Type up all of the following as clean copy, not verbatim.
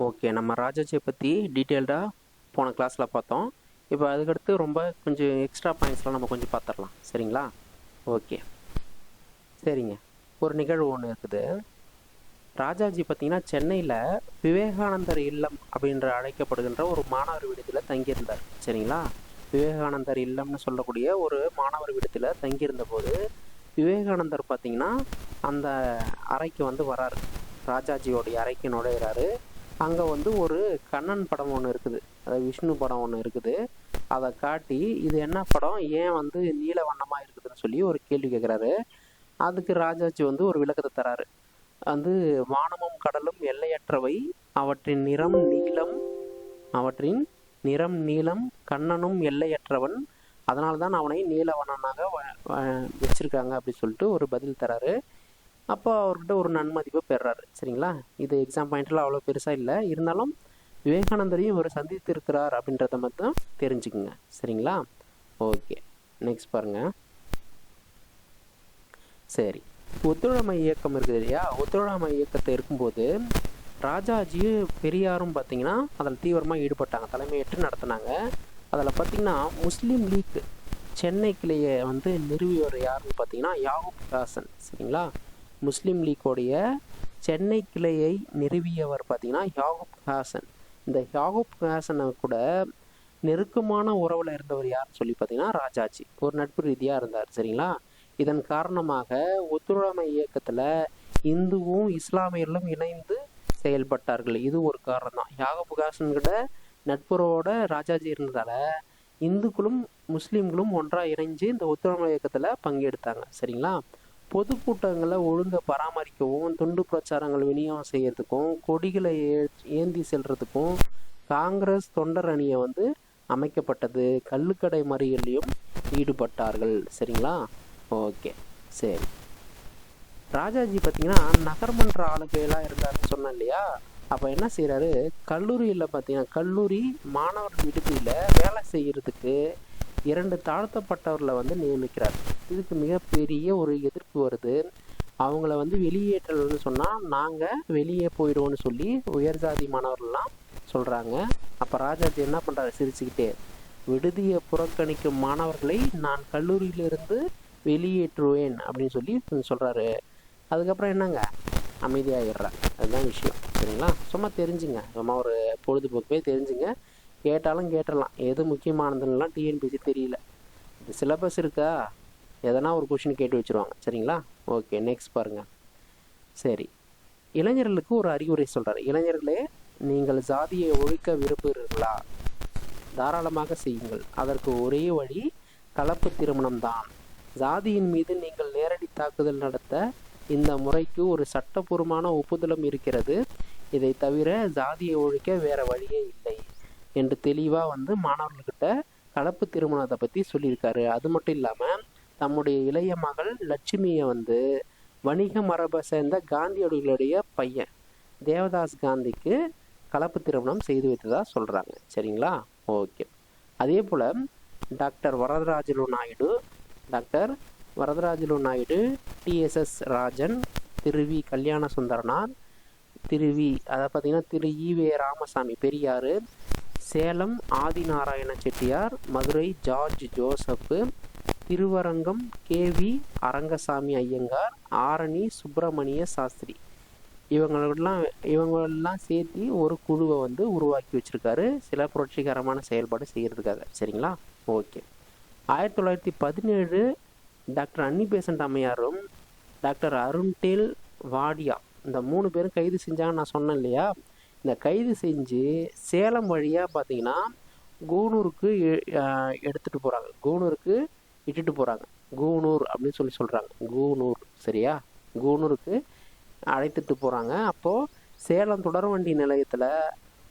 Okay, நம்ம ராஜாஜியை பற்றி டீட்டெயில்டாக போன கிளாஸில் பார்த்தோம். இப்போ அதுக்கடுத்து ரொம்ப கொஞ்சம் எக்ஸ்ட்ரா பாயிண்ட்ஸ்லாம் நம்ம கொஞ்சம் பார்த்துடலாம். சரிங்களா? ஓகே, சரிங்க. ஒரு நிகழ்வு ஒன்று இருக்குது. ராஜாஜி பார்த்திங்கன்னா சென்னையில் விவேகானந்தர் இல்லம் அப்படின்ற அழைக்கப்படுகின்ற ஒரு மாணவர் விடுதியில் தங்கியிருந்தார். சரிங்களா? விவேகானந்தர் இல்லம்னு சொல்லக்கூடிய ஒரு மாணவர் விடுதியில் தங்கியிருந்த போது விவேகானந்தர் பார்த்திங்கன்னா அந்த அறைக்கு வந்து வராரு. ராஜாஜியோடைய அறைக்கு நுழையிறாரு. அங்கே வந்து ஒரு கண்ணன் படம் ஒன்று இருக்குது, அதாவது விஷ்ணு படம் ஒன்று இருக்குது. அதை காட்டி இது என்ன படம், ஏன் வந்து நீல வண்ணமாக இருக்குதுன்னு சொல்லி ஒரு கேள்வி கேட்குறாரு. அதுக்கு ராஜாஜி வந்து ஒரு விளக்கத்தை தராரு. வந்து வானமும் கடலும் எல்லையற்றவை, அவற்றின் நிறம் நீலம், கண்ணனும் எல்லையற்றவன், அதனால்தான் அவனை நீலவண்ணனாக வச்சிருக்காங்க அப்படி சொல்லிட்டு ஒரு பதில் தராரு. அப்போ அவர்கிட்ட ஒரு நன்மதிப்பை பெறாரு. சரிங்களா? இது எக்ஸாம் பாயிண்ட்லாம் அவ்வளோ பெருசாக இல்லை, இருந்தாலும் விவேகானந்தரையும் இவர் சந்தித்து இருக்கிறார் அப்படின்றத மட்டும் தெரிஞ்சுக்குங்க. சரிங்களா? ஓகே, நெக்ஸ்ட் பாருங்க. சரி, ஒத்துழையாமை இயக்கம் இருக்குது இல்லையா? ஒத்துழையாமை இயக்கத்தை இருக்கும்போது ராஜாஜி பெரியாரும் பார்த்தீங்கன்னா அதில் தீவிரமாக ஈடுபட்டாங்க, தலைமையேற்று நடத்தினாங்க. அதில் பார்த்தீங்கன்னா முஸ்லீம் லீக் சென்னை கிளையை வந்து நிறுவியவர் யாருன்னு பார்த்தீங்கன்னா யாகூப் ஹாசன். சரிங்களா? முஸ்லீம் லீக்கோடைய சென்னை கிளையை நிறுவியவர் பார்த்தீங்கன்னா யாகூப் ஹாசன். இந்த யாகூப் ஹாசனை கூட நெருக்கமான உறவில் இருந்தவர் யாருன்னு சொல்லி பார்த்தீங்கன்னா ராஜாஜி, ஒரு நட்பு ரீதியாக இருந்தார். சரிங்களா? இதன் காரணமாக ஒத்துழையாமை இயக்கத்தில் இந்துவும் இஸ்லாமியர்களும் இணைந்து செயல்பட்டார்கள். இது ஒரு காரணம் தான். யாகூப் ஹாசன் கிட்ட நட்புறவோட ராஜாஜி இருந்ததால் இந்துக்களும் முஸ்லீம்களும் ஒன்றாக இணைஞ்சு இந்த ஒத்துழையாமை இயக்கத்தில் பங்கெடுத்தாங்க. சரிங்களா? பொதுக்கூட்டங்களை ஒழுங்க பராமரிக்கவும், துண்டு பிரச்சாரங்கள் விநியோகம் செய்யறதுக்கும், கொடிகளை ஏந்தி செல்றதுக்கும் காங்கிரஸ் தொண்டர் அணியை வந்து அமைக்கப்பட்டது. கள்ளுக்கடை மறியலையும் ஈடுபட்டார்கள். சரிங்களா? ஓகே, சரி. ராஜாஜி பார்த்தீங்கன்னா நகர்மன்ற ஆளுகையெல்லாம் இருந்தாருன்னு சொன்னேன் இல்லையா? அப்போ என்ன செய்கிறாரு, கல்லூரியில் பார்த்தீங்கன்னா கல்லூரி மாணவர் விடுதியில் வேலை செய்கிறதுக்கு 2 தாழ்த்தப்பட்டவர்களை வந்து நியமிக்கிறார். இதுக்கு மிகப்பெரிய ஒரு எதிர்ப்பு வருது. அவங்கள வந்து வெளியேற்றல்னு சொன்னால் நாங்கள் வெளியே போயிடுவோன்னு சொல்லி உயர்ஜாதி மாணவர்கள்லாம் சொல்கிறாங்க. அப்போ ராஜாஜி என்ன பண்ணுறாரு, சிரிச்சுக்கிட்டே, விடுதியை புறக்கணிக்கும் மாணவர்களை நான் கல்லூரியிலிருந்து வெளியேற்றுவேன் அப்படின்னு சொல்லி சொல்கிறாரு. அதுக்கப்புறம் என்னங்க, அமைதியாகிடுறாங்க. அதுதான் விஷயம். சரிங்களா? சும்மா தெரிஞ்சுங்க, சும்மா ஒரு பொழுதுபோக்கவே தெரிஞ்சுங்க. கேட்டாலும் கேட்டலாம், எது முக்கியமானதுன்னெலாம் டிஎன்பிசி தெரியல. இது சிலபஸ் இருக்கா, எதனா ஒரு கொஷின் கேட்டு வச்சுருவாங்க. சரிங்களா? ஓகே, நெக்ஸ்ட் பாருங்கள். சரி, இளைஞர்களுக்கு ஒரு அறிவுரை சொல்கிறார். இளைஞர்களே, நீங்கள் ஜாதியை ஒழிக்க விரும்புகிறீர்களா? தாராளமாக செய்யுங்கள். அதற்கு ஒரே வழி கலப்பு திருமணம்தான். ஜாதியின் மீது நீங்கள் நேரடி தாக்குதல் நடத்த இந்த முறைக்கு ஒரு சட்டபூர்வமான ஒப்புதலும் இருக்கிறது. இதை தவிர ஜாதியை ஒழிக்க வேற வழியே இல்லை என்று தெளிவாக வந்து மாணவர்கள்கிட்ட கலப்பு திருமணத்தை பற்றி சொல்லியிருக்காரு. அது மட்டும் இல்லாமல் தம்முடைய இளைய மகள் லட்சுமியை வந்து வணிக மரபை சேர்ந்த காந்தியடிகளுடைய பையன் தேவதாஸ் காந்திக்கு கலப்பு திருமணம் செய்து வைத்ததாக சொல்கிறாங்க. சரிங்களா? ஓகே. அதே போல் doctor Varadarajulu Naidu, TSS Rajan, Thiru V Kalyana Sundaranar, Thiru EV Ramasamy Periyar, Salem Adinarayana Chettiar, Madurai George Joseph, Thiruvarangam KV Arangasamy Iyengar, Arani Subramania Sastri, இவங்களெல்லாம் சேர்த்து ஒரு குழுவை வந்து உருவாக்கி வச்சுருக்காரு, சில புரட்சிகரமான செயல்பாடு செய்கிறதுக்காக. சரிங்களா? ஓகே. 1917 டாக்டர் அன்னி பெசன்ட் அம்மையாரும் டாக்டர் அருண்டேல் வாடியா, இந்த 3 பேரும் கைது செஞ்சாங்கன்னு நான் சொன்னேன் இல்லையா? இந்த கைது செஞ்சு சேலம் வழியாக பார்த்தீங்கன்னா கூனூருக்கு எடுத்துகிட்டு போகிறாங்க, கூனூருக்கு இட்டுட்டு போகிறாங்க. கூனூர் அப்படின்னு சொல்கிறாங்க. கூனூர், சரியா? கூனூருக்கு அழைத்துட்டு போகிறாங்க. அப்போது சேலம் தொடர்வண்டி நிலையத்தில்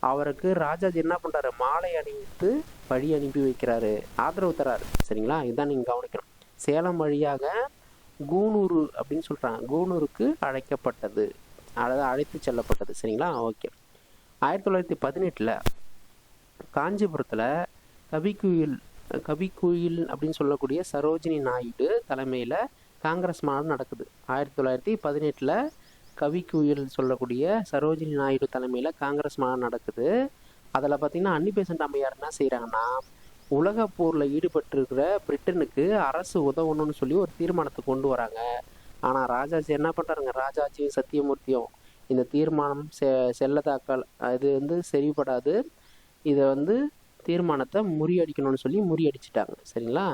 அவருக்கு ராஜாஜி என்ன பண்ணுறாரு, மாலை அணிவித்து வழி அனுப்பி வைக்கிறாரு, ஆதரவு தராரு. சரிங்களா? இதுதான் நீங்கள் கவனிக்கணும். சேலம் வழியாக கூனூர் அப்படின்னு சொல்கிறாங்க, கூனூருக்கு அழைக்கப்பட்டது, அதாவது அழைத்து செல்லப்பட்டது. சரிங்களா? ஓகே. 1918 காஞ்சிபுரத்தில் கபிக்குயில் அப்படின்னு சொல்லக்கூடிய சரோஜினி நாயுடு தலைமையில் காங்கிரஸ் மாநாடு நடக்குது. 1918 கவிக்குயில் சொல்லக்கூடிய சரோஜினி நாயுடு தலைமையில் காங்கிரஸ் மாநாடு நடக்குது. அதில் பார்த்தீங்கன்னா அன்னி பெசன்ட் அம்மையார் என்ன செய்கிறாங்கன்னா, உலக போரில் ஈடுபட்டிருக்கிற பிரிட்டனுக்கு அரசு உதவணும்னு சொல்லி ஒரு தீர்மானத்தை கொண்டு வராங்க. ஆனால் ராஜாஜி என்ன பண்ணுறாருங்க, ராஜாஜியும் சத்தியமூர்த்தியும் இந்த தீர்மானம் செல்லதாக்கல் இது வந்து சரிப்படாது, இதை வந்து தீர்மானத்தை முறியடிக்கணும்னு சொல்லி முறியடிச்சிட்டாங்க. சரிங்களா?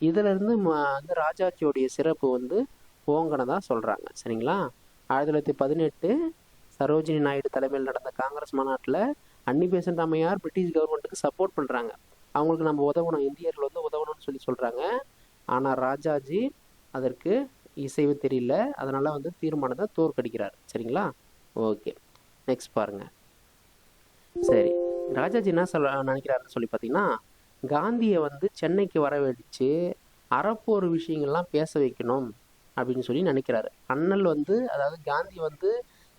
இதிலிருந்து வந்து ராஜாஜியோடைய சிறப்பு வந்து ஓங்கனதா சொல்கிறாங்க. சரிங்களா? 1918 சரோஜினி நாயுடு தலைமையில் நடந்த காங்கிரஸ் மாநாட்டில் அன்னி பெசன்ட் அம்மையார் பிரிட்டிஷ் கவர்மெண்ட்டுக்கு சப்போர்ட் பண்ணுறாங்க. அவங்களுக்கு நம்ம உதவணும், இந்தியர்கள் வந்து உதவணும்னு சொல்லி சொல்கிறாங்க. ஆனால் ராஜாஜி அதற்கு இசைவு தெரியல, அதனால் வந்து தீர்மானத்தை தோற்கடிக்கிறார். சரிங்களா? ஓகே, நெக்ஸ்ட் பாருங்கள். சரி, ராஜாஜி என்ன நினைக்கிறாருன்னு சொல்லி பார்த்தீங்கன்னா, காந்தியை வந்து சென்னைக்கு வரவழைச்சு அறப்போர் விஷயங்கள்லாம் பேச வைக்கணும் அப்படின்னு சொல்லி நினைக்கிறாரு. அண்ணல் வந்து, அதாவது காந்தி வந்து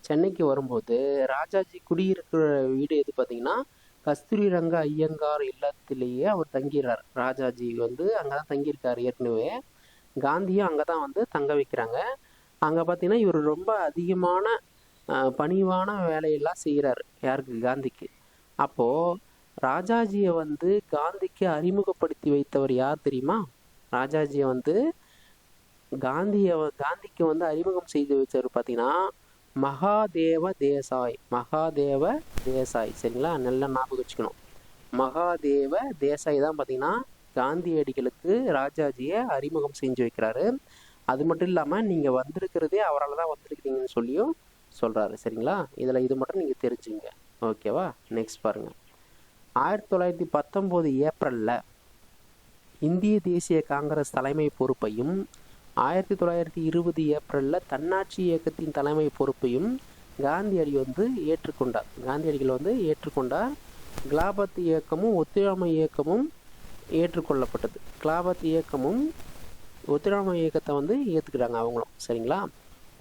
சென்னைக்கு வரும்போது ராஜாஜி குடியிருக்கிற வீடு எது பார்த்தீங்கன்னா கஸ்தூரி ரங்க ஐயங்கார் இல்லத்திலேயே அவர் தங்கிறார். ராஜாஜி வந்து அங்கே தான் தங்கியிருக்காரு ஏற்கனவே. காந்தியும் அங்கே தான் வந்து தங்க வைக்கிறாங்க. அங்கே பார்த்தீங்கன்னா இவர் ரொம்ப அதிகமான பணிவான வேலையெல்லாம் செய்கிறார். யாருக்கு? காந்திக்கு. அப்போது ராஜாஜியை வந்து காந்திக்கு அறிமுகப்படுத்தி வைத்தவர் யார் தெரியுமா? ராஜாஜியை வந்து காந்திக்கு வந்து அறிமுகம் செய்து வச்சவர் பார்த்தீங்கன்னா மகாதேவ தேசாய். மகாதேவ தேசாய். சரிங்களா? நல்லா ஞாபகம் வச்சுக்கணும். மகாதேவ தேசாய் தான் பார்த்தீங்கன்னா காந்தியடிகளுக்கு ராஜாஜியை அறிமுகம் செஞ்சு வைக்கிறாரு. அது மட்டும் இல்லாமல் நீங்கள் வந்திருக்கிறதே அவரால் தான் வந்திருக்கிறீங்கன்னு சொல்லியும் சொல்கிறாரு. சரிங்களா? இதில் இது மட்டும் நீங்கள் தெரிஞ்சுங்க. ஓகேவா? நெக்ஸ்ட் பாருங்கள். 1919 ஏப்ரலில் இந்திய தேசிய காங்கிரஸ் தலைமை பொறுப்பையும் 1920 ஏப்ரலில் தன்னாட்சி இயக்கத்தின் தலைமை பொறுப்பையும் காந்தியடிகள் வந்து ஏற்றுக்கொண்டார். கிலாபத் இயக்கமும் ஒத்துழையாமை இயக்கமும் ஏற்றுக்கொள்ளப்பட்டது. கிலாபத் இயக்கமும் ஒத்துழையாமை இயக்கத்தை வந்து ஏற்றுக்கிறாங்க அவங்களும். சரிங்களா?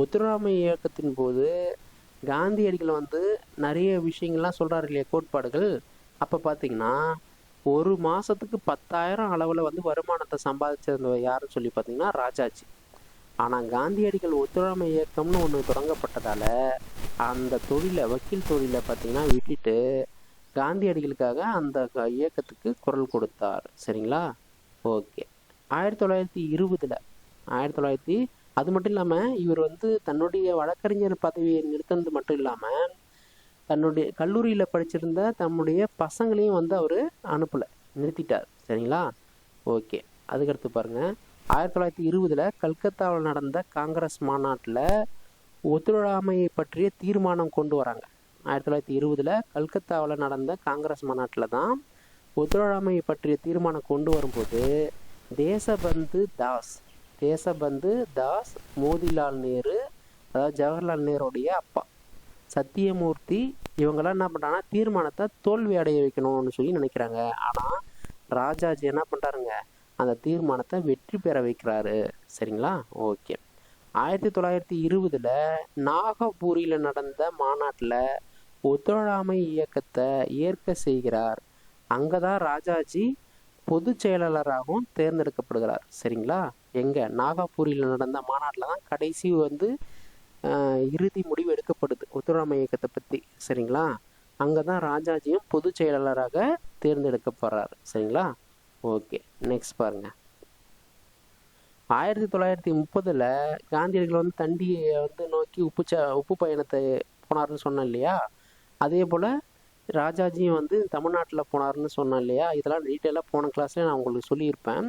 ஒத்துழையாமை இயக்கத்தின் போது காந்தியடிகள் வந்து நிறைய விஷயங்கள்லாம் சொல்கிறாரு இல்லையா, கோட்பாடுகள். அப்போ பார்த்தீங்கன்னா ஒரு மாதத்துக்கு 10,000 அளவில் வந்து வருமானத்தை சம்பாதிச்சிருந்தவர் யாருன்னு சொல்லி பார்த்தீங்கன்னா ராஜாஜி. ஆனால் காந்தியடிகள் ஒத்துழையாமை இயக்கம்னு ஒன்று தொடங்கப்பட்டதால் அந்த தொழிலை, வக்கீல் தொழிலை பார்த்தீங்கன்னா விட்டுட்டு காந்தியடிகளுக்காக அந்த இயக்கத்துக்கு குரல் கொடுத்தார். சரிங்களா? ஓகே. 1920 அது மட்டும் இல்லாமல் இவர் வந்து தன்னுடைய வழக்கறிஞர் பதவியை நிறுத்தினது மட்டும் இல்லாமல் தன்னுடைய கல்லூரியில் படிச்சிருந்த தன்னுடைய பசங்களையும் வந்து அவர் அனுப்பலை, நிறுத்திட்டார். சரிங்களா? ஓகே. அதுக்கடுத்து பாருங்கள். 1920 கல்கத்தாவில் நடந்த காங்கிரஸ் மாநாட்டில் ஒத்துழையாமையை பற்றிய தீர்மானம் கொண்டு வராங்க. 1920 கல்கத்தாவில் நடந்த காங்கிரஸ் மாநாட்டில் தான் ஒத்துழையாமையை பற்றிய தீர்மானம் கொண்டு வரும்போது தேசபந்து தாஸ் மோதிலால் நேரு, அதாவது ஜவஹர்லால் நேருடைய அப்பா சத்தியமூர்த்தி, இவங்கெல்லாம் என்ன பண்ணுறாங்கன்னா தீர்மானத்தை தோல்வி அடைய வைக்கணும்னு சொல்லி நினைக்கிறாங்க. ஆனால் ராஜாஜி என்ன பண்ணுறாருங்க, அந்த தீர்மானத்தை வெற்றி பெற வைக்கிறாரு. சரிங்களா? ஓகே. 1920 நாகபூரியில் நடந்த மாநாட்டில் ஒத்துழையாமை இயக்கத்தை ஏற்க செய்கிறார். அங்கே தான் ராஜாஜி பொதுச் செயலாளராகவும் தேர்ந்தெடுக்கப்படுகிறார். சரிங்களா? எங்கே? நாகபூரியில் நடந்த மாநாட்டில் தான் கடைசி வந்து இறுதி முடிவு எடுக்கப்படுது ஒத்துழையாமை இயக்கத்தை பற்றி. சரிங்களா? அங்கே தான் ராஜாஜியும் பொதுச் செயலாளராக தேர்ந்தெடுக்கப்படுறார். சரிங்களா? ஓகே. நெக்ஸ்ட் பாருங்க. 1930 காந்தியடிகள் வந்து தண்டியை வந்து நோக்கி உப்பு பயணத்தை போனார்னு சொன்னேன் இல்லையா, அதே போல் ராஜாஜியும் வந்து தமிழ்நாட்டில் போனார்னு சொன்னேன் இல்லையா. இதெல்லாம் டீட்டெயிலாக போன கிளாஸ்ல நான் உங்களுக்கு சொல்லியிருப்பேன்.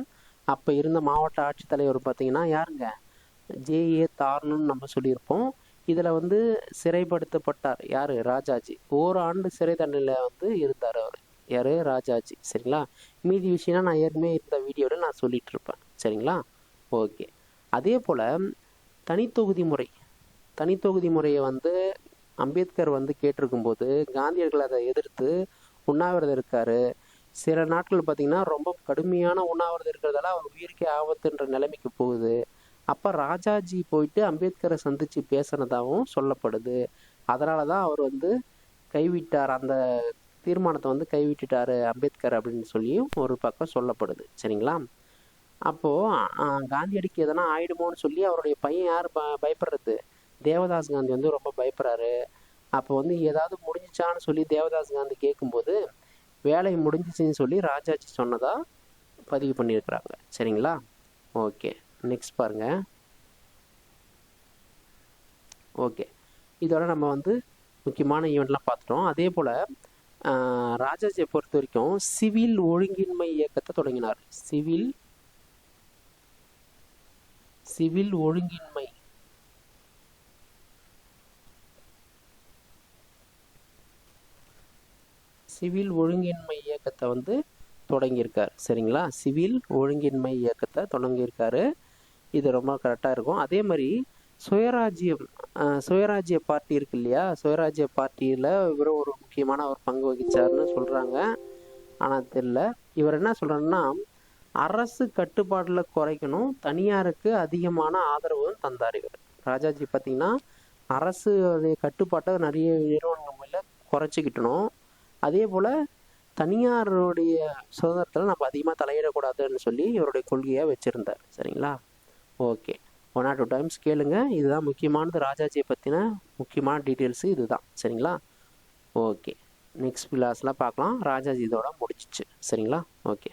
அப்போ இருந்த மாவட்ட ஆட்சித்தலைவர் பார்த்தீங்கன்னா யாருங்க? ஜே.ஏ. தார்னு நம்ம சொல்லியிருப்போம். இதில் வந்து சிறைப்படுத்தப்பட்டார். யார்? ராஜாஜி. ஓராண்டு சிறை தண்டனையில் வந்து இருந்தார் அவர். யார்? ராஜாஜி. சரிங்களா? மீதி விஷயம்னா நான் ஏற்கனவே இந்த வீடியோவில் நான் சொல்லிட்டு இருப்பேன். சரிங்களா? ஓகே. அதே போல் தனித்தொகுதி முறையை வந்து அம்பேத்கர் வந்து கேட்டிருக்கும்போது காந்தியடிகள் அதை எதிர்த்து உண்ணாவிரதம் இருக்கார். சில நாட்கள் பார்த்திங்கன்னா ரொம்ப கடுமையான உண்ணாவிரதம் இருக்கிறதால அவர் உயிருக்கே ஆபத்துன்ற நிலைமைக்கு போகுது. அப்போ ராஜாஜி போயிட்டு அம்பேத்கரை சந்தித்து பேசுனதாகவும் சொல்லப்படுது. அதனால தான் அவர் வந்து கைவிட்டார், அந்த தீர்மானத்தை வந்து கைவிட்டுட்டார் அம்பேத்கர் அப்படின்னு சொல்லியும் ஒரு பக்கம் சொல்லப்படுது. சரிங்களா? அப்போது காந்தியடிக்கு எதனா ஆயிடுமோன்னு சொல்லி அவருடைய பையன் யார் பயப்படுறது? தேவதாஸ் காந்தி வந்து ரொம்ப பயப்படுறாரு. அப்போ வந்து ஏதாவது முடிஞ்சிச்சான்னு சொல்லி தேவதாஸ் காந்தி கேட்கும்போது வேலை முடிஞ்சிச்சுன்னு சொல்லி ராஜாஜி சொன்னதா பதிவு பண்ணியிருக்கிறாங்க. சரிங்களா? ஓகே, நெக்ஸ்ட் பாருங்க. ஓகே, இதோட நம்ம வந்து முக்கியமான ஈவெண்ட்லாம் பார்த்துட்டோம். அதே போல் ராஜாஜியை பொறுத்த வரைக்கும் சிவில் ஒழுங்கின்மை இயக்கத்தை தொடங்கினார். சிவில் ஒழுங்கின்மை இயக்கத்தை வந்து தொடங்கியிருக்கார். சரிங்களா? சிவில் ஒழுங்கின்மை இயக்கத்தை தொடங்கியிருக்காரு. இது ரொம்ப கரெக்டாக இருக்கும். அதே மாதிரி சுயராஜ்ய பார்ட்டி இருக்கு இல்லையா, சுயராஜ்ய பார்ட்டியில் இவர் ஒரு முக்கியமான ஒரு பங்கு வகிச்சார்னு சொல்கிறாங்க. ஆனால் தெரியல. இவர் என்ன சொல்கிறாருன்னா, அரசு கட்டுப்பாட்டில் குறைக்கணும், தனியாருக்கு அதிகமான ஆதரவும் தந்தார் இவர். ராஜாஜி பார்த்திங்கன்னா அரசு கட்டுப்பாட்டை நிறைய நிறுவனங்கள் மேலே குறைச்சிக்கிட்டணும், அதே போல் தனியாருடைய சுதந்திரத்தில் நம்ம அதிகமாக தலையிடக்கூடாதுன்னு சொல்லி இவருடைய கொள்கையாக வச்சுருந்தார். சரிங்களா? ஓகே, 1 or 2 டைம்ஸ் கேளுங்க. இதுதான் முக்கியமானது, ராஜாஜியை பற்றின முக்கியமான டீட்டெயில்ஸு இதுதான். சரிங்களா? ஓகே, நெக்ஸ்ட் கிளாஸ்லாம் பார்க்கலாம். ராஜாஜி இதோட முடிச்சிச்சு. சரிங்களா? ஓகே.